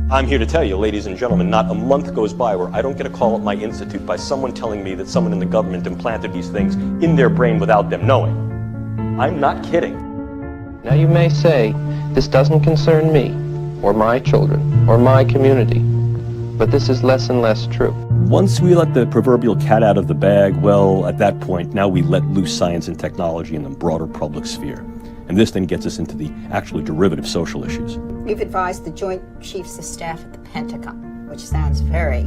I'm here to tell you, ladies and gentlemen, not a month goes by where I don't get a call at my institute by someone telling me that someone in the government implanted these things in their brain without them knowing. I'm not kidding. Now you may say, this doesn't concern me, or my children, or my community, but this is less and less true. Once we let the proverbial cat out of the bag, well, at that point, now we let loose science and technology in the broader public sphere. And this then gets us into the actually derivative social issues. We've advised the Joint Chiefs of Staff at the Pentagon, which sounds very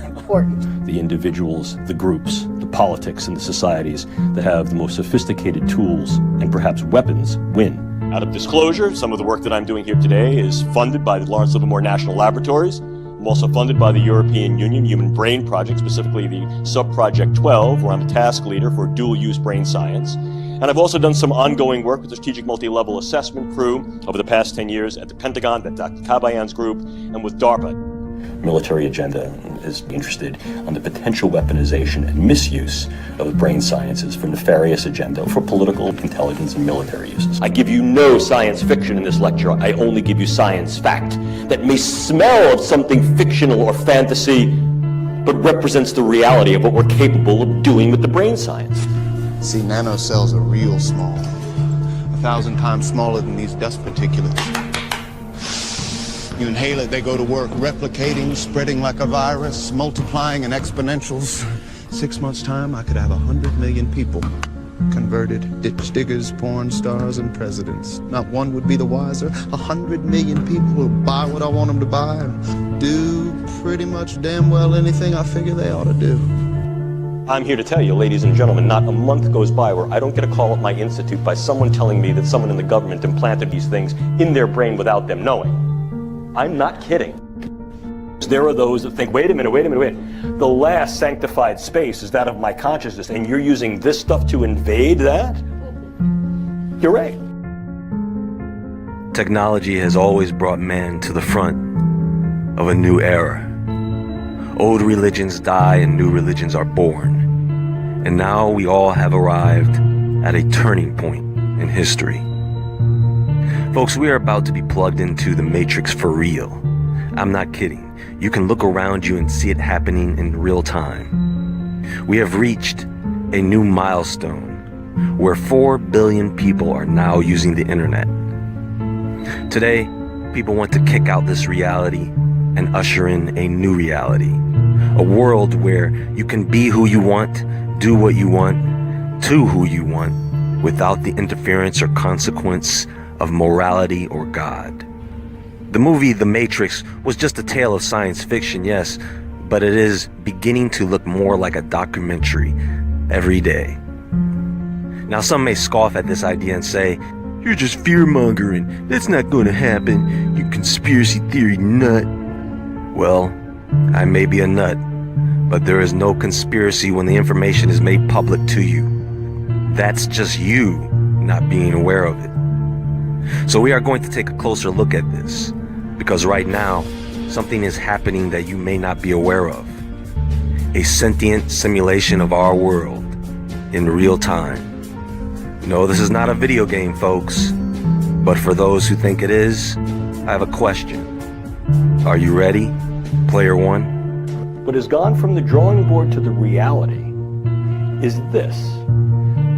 important. The individuals, the groups, the politics, and the societies that have the most sophisticated tools and perhaps weapons win. Out of disclosure, some of the work that I'm doing here today is funded by the Lawrence Livermore National Laboratories. I'm also funded by the European Union Human Brain Project, specifically the Sub-Project 12, where I'm the task leader for dual-use brain science. And I've also done some ongoing work with the Strategic Multi-Level Assessment crew over the past 10 years at the Pentagon, at Dr. Kabayan's group, and with DARPA. Military agenda is interested on the potential weaponization and misuse of brain sciences for nefarious agenda, for political, intelligence, and military uses. I give you no science fiction in this lecture. I only give you science fact that may smell of something fictional or fantasy, but represents the reality of what we're capable of doing with the brain science. See, nanocells are real small, 1,000 times smaller than these dust particulates. You inhale it, they go to work, replicating, spreading like a virus, multiplying in exponentials. 6 months' time, I could have 100 million people converted, ditch diggers, porn stars, and presidents. Not one would be the wiser. 100 million people will buy what I want them to buy and do pretty much damn well anything I figure they ought to do. I'm here to tell you, ladies and gentlemen, not a month goes by where I don't get a call at my institute by someone telling me that someone in the government implanted these things in their brain without them knowing. I'm not kidding. There are those that think, wait a minute. The last sanctified space is that of my consciousness, and you're using this stuff to invade that? You're right. Technology has always brought man to the front of a new era. Old religions die and new religions are born. And now we all have arrived at a turning point in history. Folks, we are about to be plugged into the Matrix for real. I'm not kidding. You can look around you and see it happening in real time. We have reached a new milestone where 4 billion people are now using the internet. Today, people want to kick out this reality and usher in a new reality. A world where you can be who you want, do what you want, to who you want, without the interference or consequence of morality or God. The movie The Matrix was just a tale of science fiction, yes, but it is beginning to look more like a documentary every day. Now, some may scoff at this idea and say, "You're just fear-mongering. That's not going to happen, you conspiracy theory nut." Well, I may be a nut, but there is no conspiracy when the information is made public to you. That's just you not being aware of it. So we are going to take a closer look at this, because right now, something is happening that you may not be aware of. A sentient simulation of our world in real time. No, this is not a video game, folks, but for those who think it is, I have a question. Are you ready, player one? What has gone from the drawing board to the reality is this: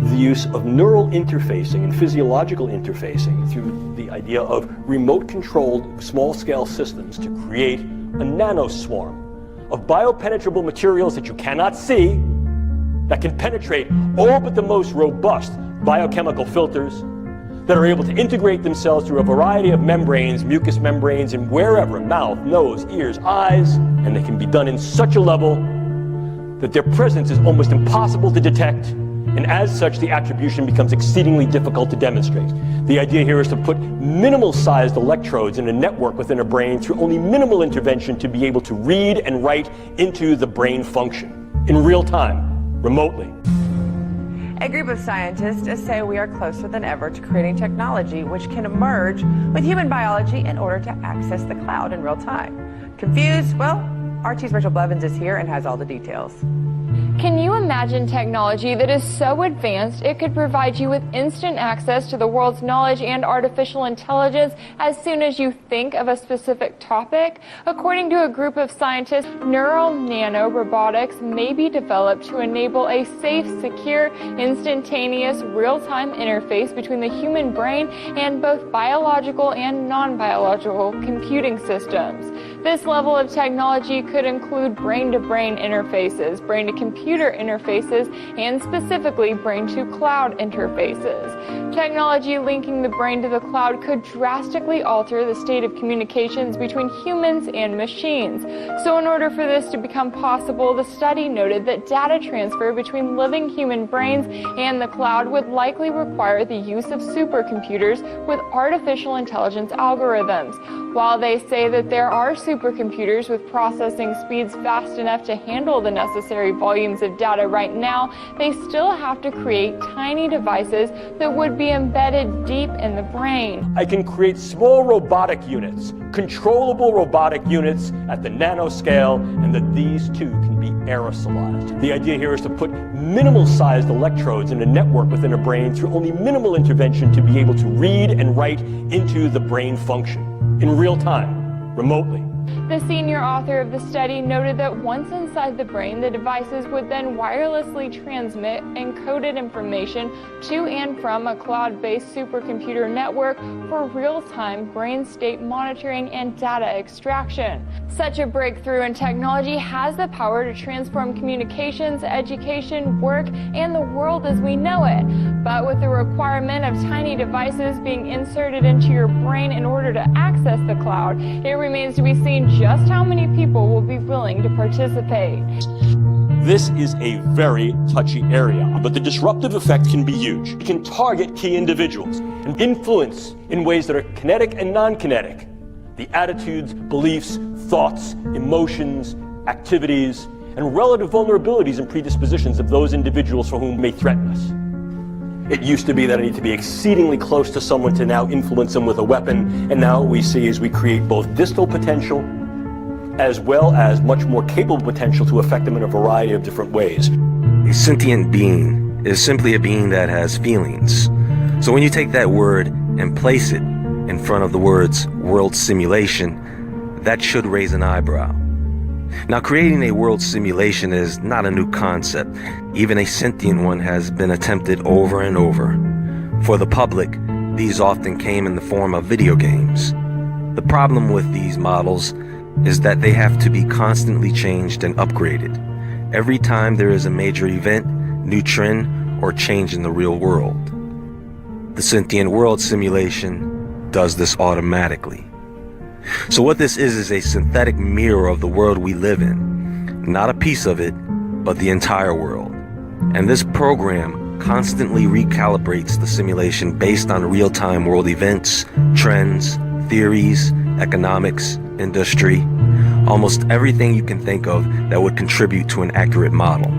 the use of neural interfacing and physiological interfacing through the idea of remote-controlled small-scale systems to create a nanoswarm of biopenetrable materials that you cannot see, that can penetrate all but the most robust biochemical filters, that are able to integrate themselves through a variety of membranes, mucous membranes, and wherever, mouth, nose, ears, eyes, and they can be done in such a level that their presence is almost impossible to detect, and as such, the attribution becomes exceedingly difficult to demonstrate. The idea here is to put minimal-sized electrodes in a network within a brain through only minimal intervention to be able to read and write into the brain function in real time, remotely. A group of scientists say we are closer than ever to creating technology which can emerge with human biology in order to access the cloud in real time. Confused? Well, RT's Rachel Blevins is here and has all the details. Can you imagine technology that is so advanced it could provide you with instant access to the world's knowledge and artificial intelligence as soon as you think of a specific topic? According to a group of scientists, neural nanorobotics may be developed to enable a safe, secure, instantaneous, real-time interface between the human brain and both biological and non-biological computing systems. This level of technology could include brain-to-brain interfaces, brain-to-computer interfaces, and specifically brain-to-cloud interfaces. Technology linking the brain to the cloud could drastically alter the state of communications between humans and machines. So in order for this to become possible, the study noted that data transfer between living human brains and the cloud would likely require the use of supercomputers with artificial intelligence algorithms. While they say that there are supercomputers with processing speeds fast enough to handle the necessary volumes of data right now, they still have to create tiny devices that would be embedded deep in the brain. I can create small robotic units, controllable robotic units at the nanoscale, and that these too can be aerosolized. The idea here is to put minimal-sized electrodes in a network within a brain through only minimal intervention to be able to read and write into the brain function in real time, remotely. The senior author of the study noted that once inside the brain, the devices would then wirelessly transmit encoded information to and from a cloud-based supercomputer network for real-time brain state monitoring and data extraction. Such a breakthrough in technology has the power to transform communications, education, work, and the world as we know it. But with the requirement of tiny devices being inserted into your brain in order to access the cloud, it remains to be seen just how many people will be willing to participate. This is a very touchy area, but the disruptive effect can be huge. It can target key individuals and influence in ways that are kinetic and non-kinetic the attitudes, beliefs, thoughts, emotions, activities, and relative vulnerabilities and predispositions of those individuals for whom it may threaten us. It used to be that I need to be exceedingly close to someone to now influence them with a weapon, and now what we see is we create both distal potential as well as much more capable potential to affect them in a variety of different ways. A sentient being is simply a being that has feelings. So when you take that word and place it in front of the words world simulation, that should raise an eyebrow. Now, creating a world simulation is not a new concept. Even a sentient one has been attempted over and over. For the public, these often came in the form of video games. The problem with these models is that they have to be constantly changed and upgraded every time there is a major event, new trend, or change in the real world. The sentient world simulation does this automatically. So what this is a synthetic mirror of the world we live in. Not a piece of it, but the entire world. And this program constantly recalibrates the simulation based on real-time world events, trends, theories, economics, industry, almost everything you can think of that would contribute to an accurate model.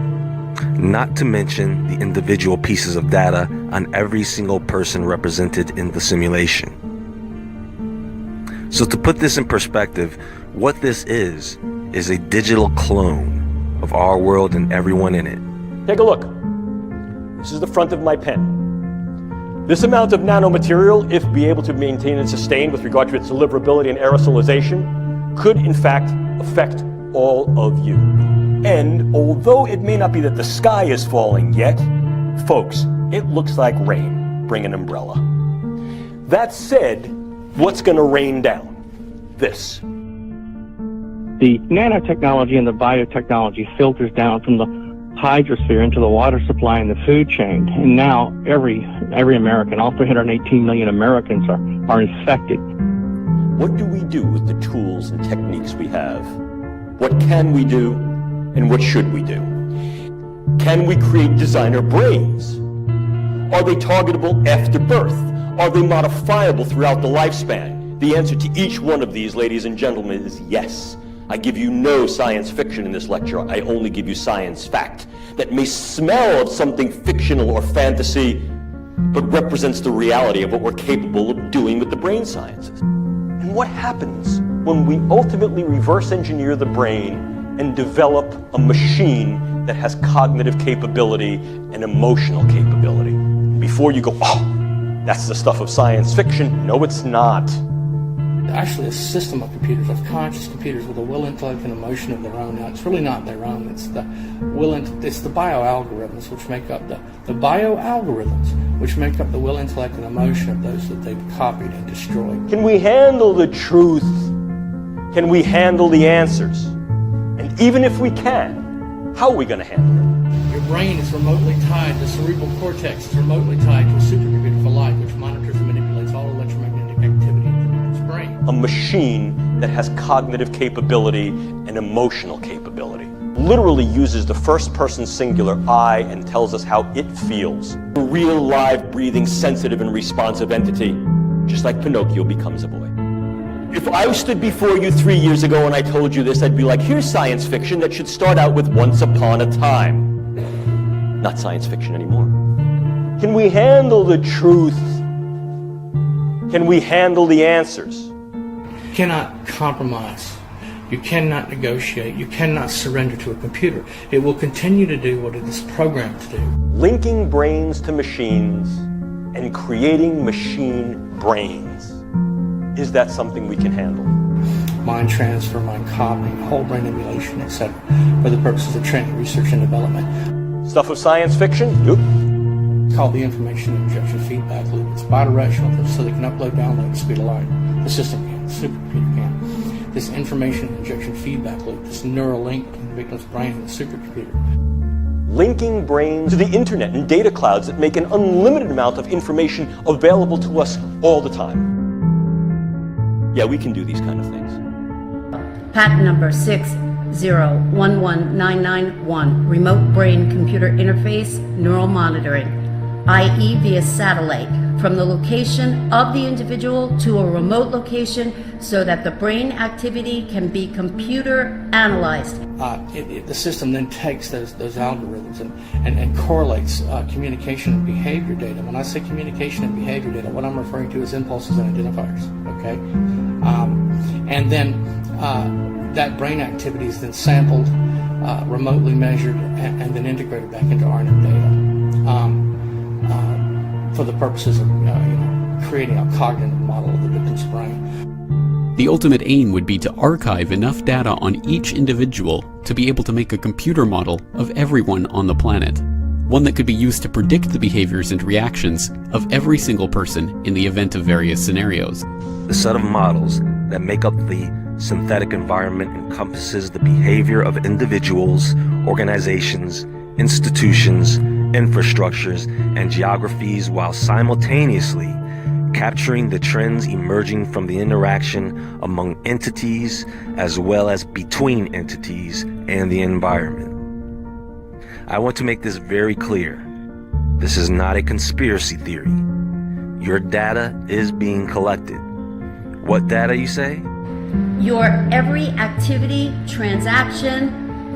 Not to mention the individual pieces of data on every single person represented in the simulation. So to put this in perspective, what this is a digital clone of our world and everyone in it. Take a look. This is the front of my pen. This amount of nanomaterial, if be able to maintain and sustain with regard to its deliverability and aerosolization, could in fact affect all of you. And although it may not be that the sky is falling yet, folks, it looks like rain. Bring an umbrella. That said, what's going to rain down? This. The nanotechnology and the biotechnology filters down from the hydrosphere into the water supply and the food chain. And now every American, all 318 million Americans are infected. What do we do with the tools and techniques we have? What can we do and what should we do? Can we create designer brains? Are they targetable after birth? Are they modifiable throughout the lifespan? The answer to each one of these, ladies and gentlemen, is yes. I give you no science fiction in this lecture. I only give you science fact that may smell of something fictional or fantasy, but represents the reality of what we're capable of doing with the brain sciences. And what happens when we ultimately reverse engineer the brain and develop a machine that has cognitive capability and emotional capability. Before you go, oh, that's the stuff of science fiction. No, it's not. Actually a system of computers, of conscious computers with a will, intellect, and emotion of their own. Now, it's really not their own. It's the it's the bioalgorithms which make up the bioalgorithms which make up the will, intellect, and emotion of those that they've copied and destroyed. Can we handle the truth? Can we handle the answers? And even if we can, how are we going to handle it? Your brain is remotely tied, the cerebral cortex is remotely tied to a supercomputer for life, which monitors and manipulates all electromagnetic activity in the victim's brain. A machine that has cognitive capability and emotional capability. Literally uses the first person singular I and tells us how it feels. A real, live, breathing, sensitive, and responsive entity, just like Pinocchio becomes a boy. If I stood before you 3 years ago and I told you this, I'd be like, here's science fiction that should start out with once upon a time. Not science fiction anymore. Can we handle the truth? Can we handle the answers? You cannot compromise. You cannot negotiate. You cannot surrender to a computer. It will continue to do what it is programmed to do. Linking brains to machines and creating machine brains. Is that something we can handle? Mind transfer, mind copying, whole brain emulation, etc., for the purposes of training, research, and development. Stuff of science fiction? Nope. It's called the information injection feedback loop. It's bidirectional, so they can upload, download at the speed of light. The system can, the supercomputer can. This information injection feedback loop, this neural link between the victim's brain and the supercomputer. Linking brains to the internet and data clouds that make an unlimited amount of information available to us all the time. Yeah, we can do these kind of things. Patent number 6011991, remote brain computer interface neural monitoring, i.e. via satellite, from the location of the individual to a remote location so that the brain activity can be computer analyzed. The system then takes those algorithms and correlates communication and behavior data. When I say communication and behavior data, what I'm referring to is impulses and identifiers, okay? And then that brain activity is then sampled, remotely measured, and then integrated back into RNN data for the purposes of creating a cognitive model of the victim's brain. The ultimate aim would be to archive enough data on each individual to be able to make a computer model of everyone on the planet, one that could be used to predict the behaviors and reactions of every single person in the event of various scenarios. The set of models that make up the synthetic environment encompasses the behavior of individuals, organizations, institutions, infrastructures, and geographies, while simultaneously capturing the trends emerging from the interaction among entities as well as between entities and the environment. I want to make this very clear. This is not a conspiracy theory. Your data is being collected. What data, you say? Your every activity, transaction,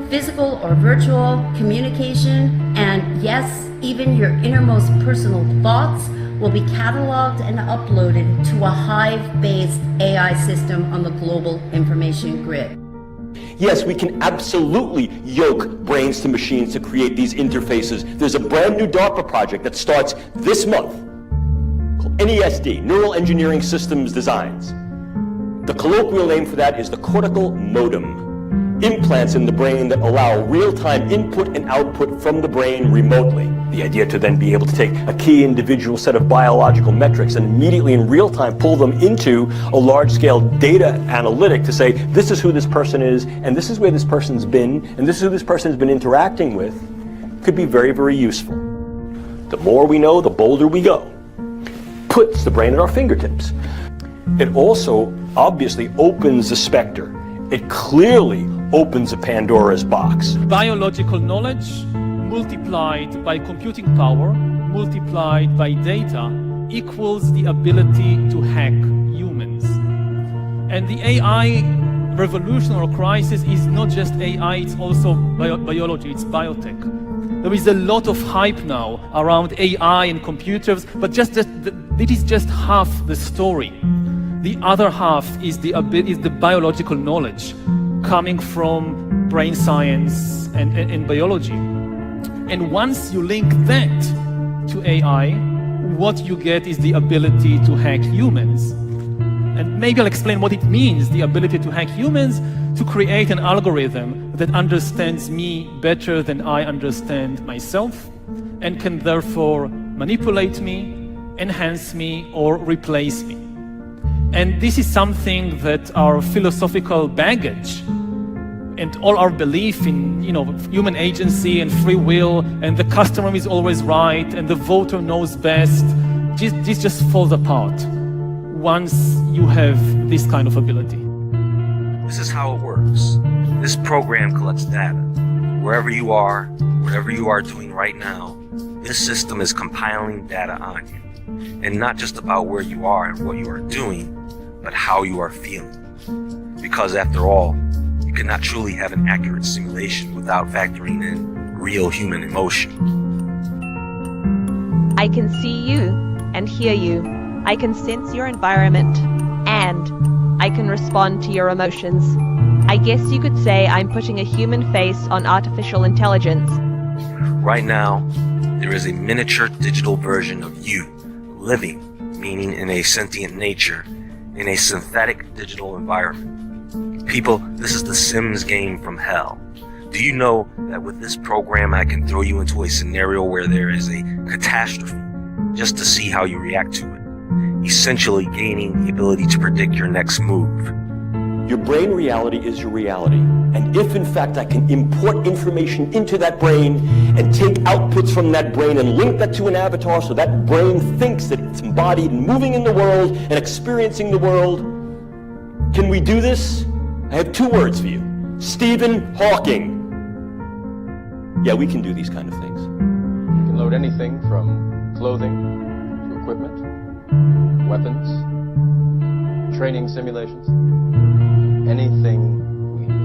physical or virtual, communication, and yes, even your innermost personal thoughts will be cataloged and uploaded to a Hive-based AI system on the global information grid. Yes, we can absolutely yoke brains to machines to create these interfaces. There's a brand new DARPA project that starts this month called NESD, Neural Engineering Systems Designs. The colloquial name for that is the cortical modem. Implants in the brain that allow real-time input and output from the brain remotely. The idea to then be able to take a key individual set of biological metrics and immediately in real time pull them into a large-scale data analytic to say, this is who this person is, and this is where this person's been, and this is who this person has been interacting with, could be very, very useful. The more we know, the bolder we go. Puts the brain at our fingertips. It also obviously opens the specter. It clearly opens a Pandora's box. Biological knowledge multiplied by computing power, multiplied by data, equals the ability to hack humans. And the AI revolution or crisis is not just AI, it's also biology, it's biotech. There is a lot of hype now around AI and computers, but it is just half the story. The other half is the biological knowledge coming from brain science and biology. And once you link that to AI, what you get is the ability to hack humans. And maybe I'll explain what it means, the ability to hack humans, to create an algorithm that understands me better than I understand myself, and can therefore manipulate me, enhance me, or replace me. And this is something that our philosophical baggage and all our belief in, human agency and free will, and the customer is always right, and the voter knows best, this just falls apart once you have this kind of ability. This is how it works. This program collects data. Wherever you are, whatever you are doing right now, this system is compiling data on you. And not just about where you are and what you are doing, but how you are feeling. Because after all, you cannot truly have an accurate simulation without factoring in real human emotion. I can see you and hear you. I can sense your environment, and I can respond to your emotions. I guess you could say I'm putting a human face on artificial intelligence. Right now, there is a miniature digital version of you, living, meaning in a sentient nature, in a synthetic digital environment. People, this is the Sims game from hell. Do you know that with this program I can throw you into a scenario where there is a catastrophe just to see how you react to it, essentially gaining the ability to predict your next move. Your brain reality is your reality. And if in fact I can import information into that brain and take outputs from that brain and link that to an avatar so that brain thinks that it's embodied and moving in the world and experiencing the world, can we do this? I have two words for you. Stephen Hawking. Yeah, we can do these kind of things. You can load anything from clothing to equipment, weapons, training simulations, anything we need.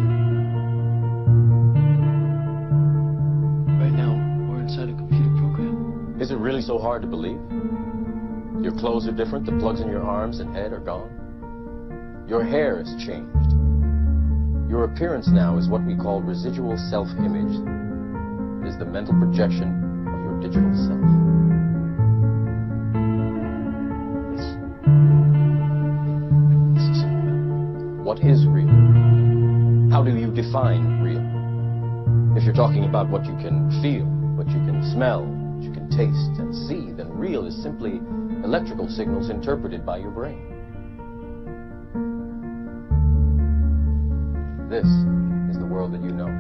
Right now, we're inside a computer program. Is it really so hard to believe? Your clothes are different, the plugs in your arms and head are gone. Your hair has changed. Your appearance now is what we call residual self-image. It is the mental projection of your digital self. What is real? How do you define real? If you're talking about what you can feel, what you can smell, what you can taste and see, then real is simply electrical signals interpreted by your brain. This is the world that you know.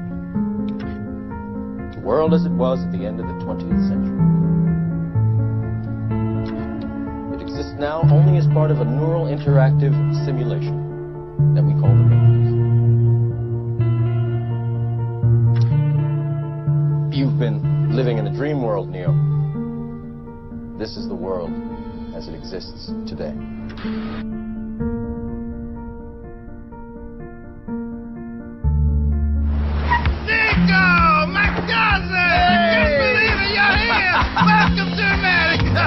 The world as it was at the end of the 20th century. It exists now only as part of a neural interactive simulation that we call the Matrix. You've been living in a dream world, Neo. This is the world as it exists today. Nico! My cousin! I can't believe it, you're here! Welcome to America!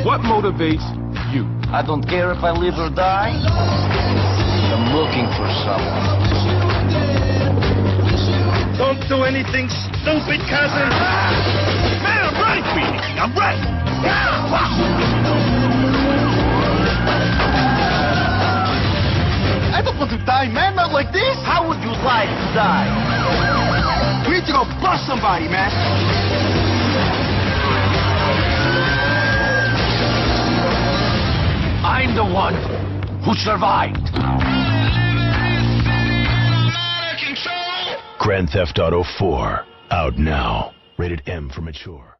What motivates you? I don't care if I live or die. I'm looking for someone. Don't do anything stupid, cousin! Man, I'm ready for you! I'm ready! I don't want to die, man, not like this! How would you like to die? We need to go bust somebody, man! I'm the one who survived. Grand Theft Auto 4, out now. Rated M for mature.